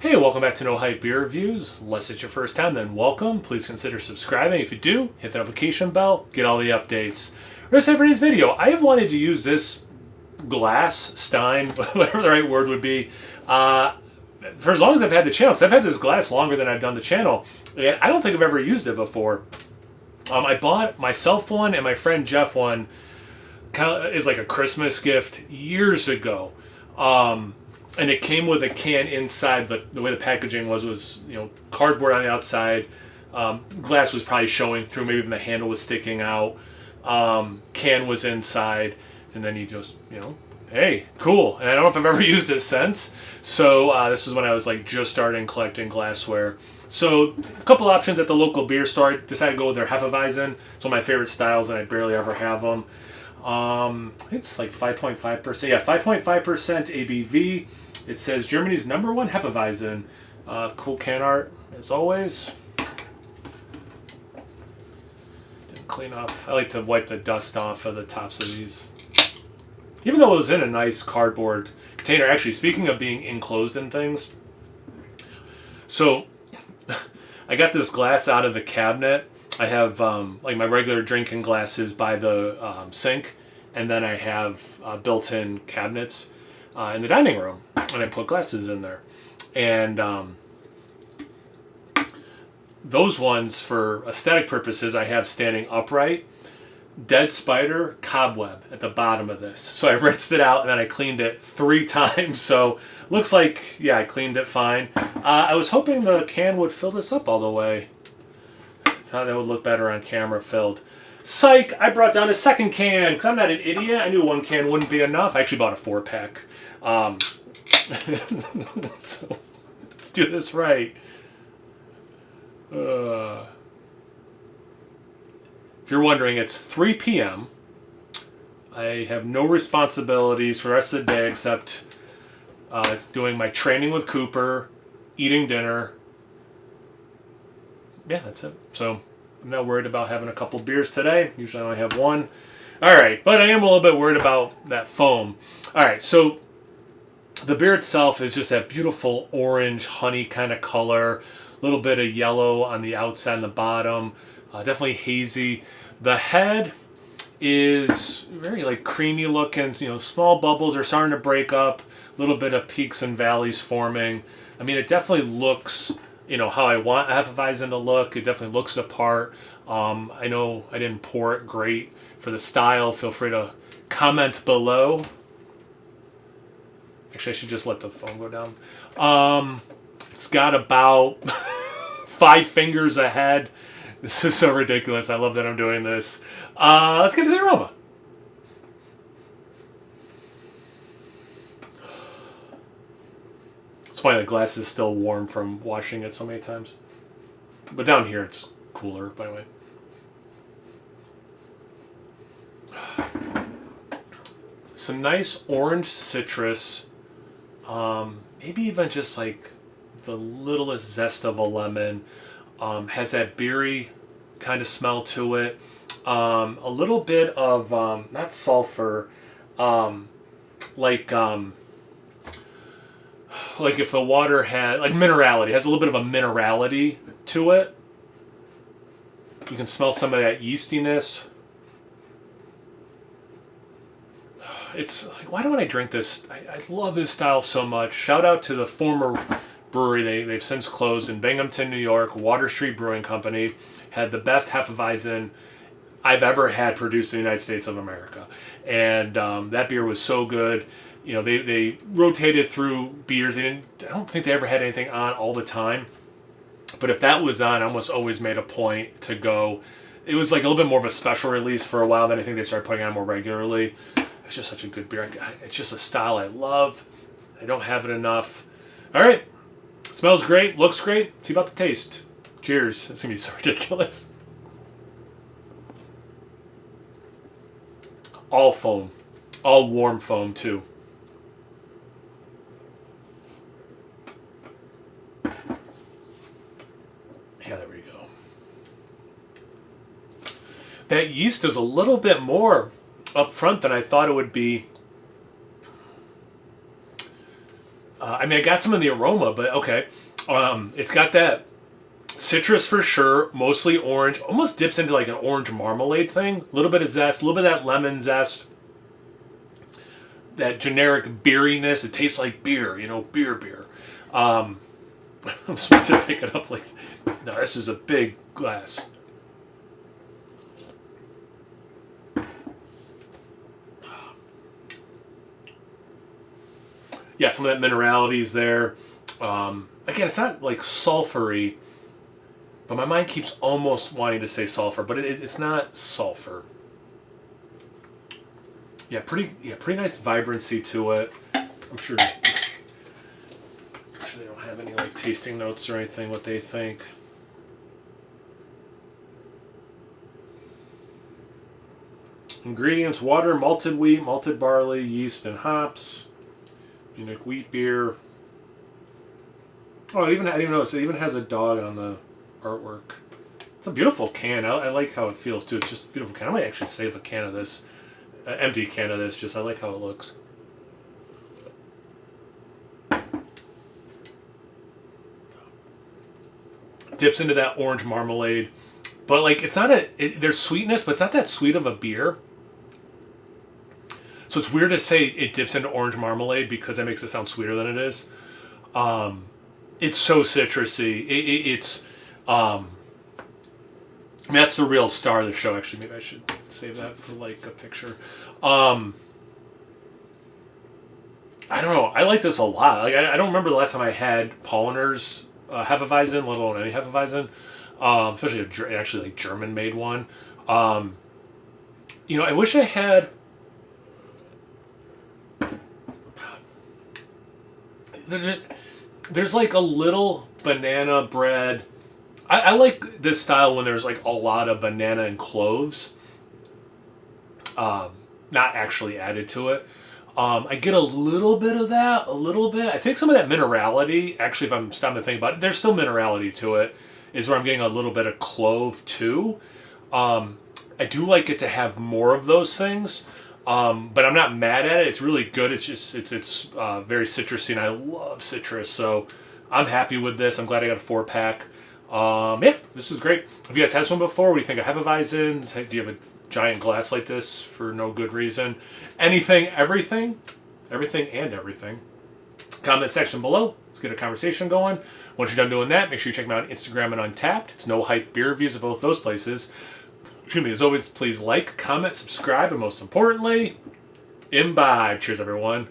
Hey, welcome back to No Hype Beer Reviews. Unless it's your first time, then welcome. Please consider subscribing. If you do, hit the notification bell, get all the updates. For today's video, I have wanted to use this glass, stein, whatever the right word would be, for as long as I've had the channel. Because I've had this glass longer than I've done the channel, and I don't think I've ever used it before. I bought myself one and my friend Jeff one, kind of as like a Christmas gift years ago. And it came with a can inside. The way the packaging was cardboard on the outside. Glass was probably showing through. Maybe even the handle was sticking out. Can was inside, and then you just hey, cool. And I don't know if I've ever used it since. So this is when I was like just starting collecting glassware. So a couple options at the local beer store. I decided to go with their Hefe-Weizen. It's one of my favorite styles, and I barely ever have them. It's like 5.5%. Yeah, 5.5% ABV. It says Germany's #1 Hefeweizen. Cool can art, as always. Didn't clean up. I like to wipe the dust off of the tops of these. Even though it was in a nice cardboard container. Actually, speaking of being enclosed in things. So, I got this glass out of the cabinet. I have like my regular drinking glasses by the sink, and then I have built-in cabinets in the dining room, and I put glasses in there. And those ones, for aesthetic purposes, I have standing upright. Dead spider cobweb at the bottom of this. So I rinsed it out, and then I cleaned it 3 times. So looks like, yeah, I cleaned it fine. I was hoping the can would fill this up all the way. Thought that would look better on camera filled. Psych! I brought down a second can because I'm not an idiot. I knew 1 can wouldn't be enough. I actually bought a 4-pack. So let's do this right. If you're wondering, it's 3 p.m. I have no responsibilities for the rest of the day except doing my training with Cooper, eating dinner. Yeah, that's it. So I'm not worried about having a couple beers today. Usually I only have 1. All right, but I am a little bit worried about that foam. All right, so the beer itself is just that beautiful orange honey kind of color. A little bit of yellow on the outside and the bottom. Definitely hazy. The head is very like creamy looking. Small bubbles are starting to break up. A little bit of peaks and valleys forming. I mean, it definitely looks how I want Hefeweizen to look. It definitely looks the part. I know I didn't pour it great for the style. Feel free to comment below. Actually, I should just let the phone go down. It's got about 5 fingers ahead. This is so ridiculous. I love that I'm doing this. Let's get to the aroma. It's funny, the glass is still warm from washing it so many times. But down here it's cooler, by the way. Some nice orange citrus. Maybe even just like the littlest zest of a lemon. Has that beery kind of smell to it. A little bit of, not sulfur, like if the water had, like minerality, has a little bit of a minerality to it. You can smell some of that yeastiness. It's like, why don't I drink this? I love this style so much. Shout out to the former brewery. They've since closed in Binghamton, New York. Water Street Brewing Company had the best Hefeweizen I've ever had produced in the United States of America. And that beer was so good. They rotated through beers. I don't think they ever had anything on all the time. But if that was on, I almost always made a point to go. It was like a little bit more of a special release for a while. Then I think they started putting on more regularly. It's just such a good beer. It's just a style I love. I don't have it enough. All right. Smells great. Looks great. Let's see about the taste. Cheers. It's going to be so ridiculous. All foam. All warm foam, too. Yeah, there we go. That yeast is a little bit more up front than I thought it would be. I mean, I got some in the aroma, but okay. It's got that citrus for sure, mostly orange. Almost dips into like an orange marmalade thing. A little bit of zest, a little bit of that lemon zest. That generic beeriness. It tastes like beer, you know, beer. I'm supposed to pick it up like... No, this is a big glass. Yeah, some of that minerality's there. Again, it's not like sulfury, but my mind keeps almost wanting to say sulfur, but it's not sulfur. Yeah, pretty nice vibrancy to it. I'm sure they don't have any like tasting notes or anything. What they think. Ingredients: water, malted wheat, malted barley, yeast, and hops. Unique wheat beer. Oh, I didn't even notice. It even has a dog on the artwork. It's a beautiful can. I like how it feels too. It's just a beautiful can. I might actually save a can of this, empty can of this. Just I like how it looks. Dips into that orange marmalade, but like it's not there's sweetness, but it's not that sweet of a beer. So it's weird to say it dips into orange marmalade because that makes it sound sweeter than it is. It's so citrusy. I mean, that's the real star of the show. Actually, maybe I should save that for like a picture. I don't know. I like this a lot. Like I don't remember the last time I had Paulaner's Hefe-Weizen, let alone any Hefe-Weizen, especially actually like German-made one. You know, I wish I had. There's like a little banana bread. I like this style when there's like a lot of banana and cloves. Not actually added to it. I get a little bit of that, a little bit. I think some of that minerality, actually if I'm stopping to think about it, there's still minerality to it, is where I'm getting a little bit of clove too. I do like it to have more of those things. But I'm not mad at it. It's really good. It's just it's very citrusy, and I love citrus, so I'm happy with this. I'm glad I got a 4-pack. Yeah, this is great. If you guys had this one before, what do you think of Hefeweizens? Do you have a giant glass like this for no good reason? Anything, everything, and everything. Comment section below. Let's get a conversation going. Once you're done doing that, make sure you check me out on Instagram and Untapped. It's No Hype Beer Reviews at both those places. Excuse me, as always, please like, comment, subscribe, and most importantly, imbibe. Cheers, everyone.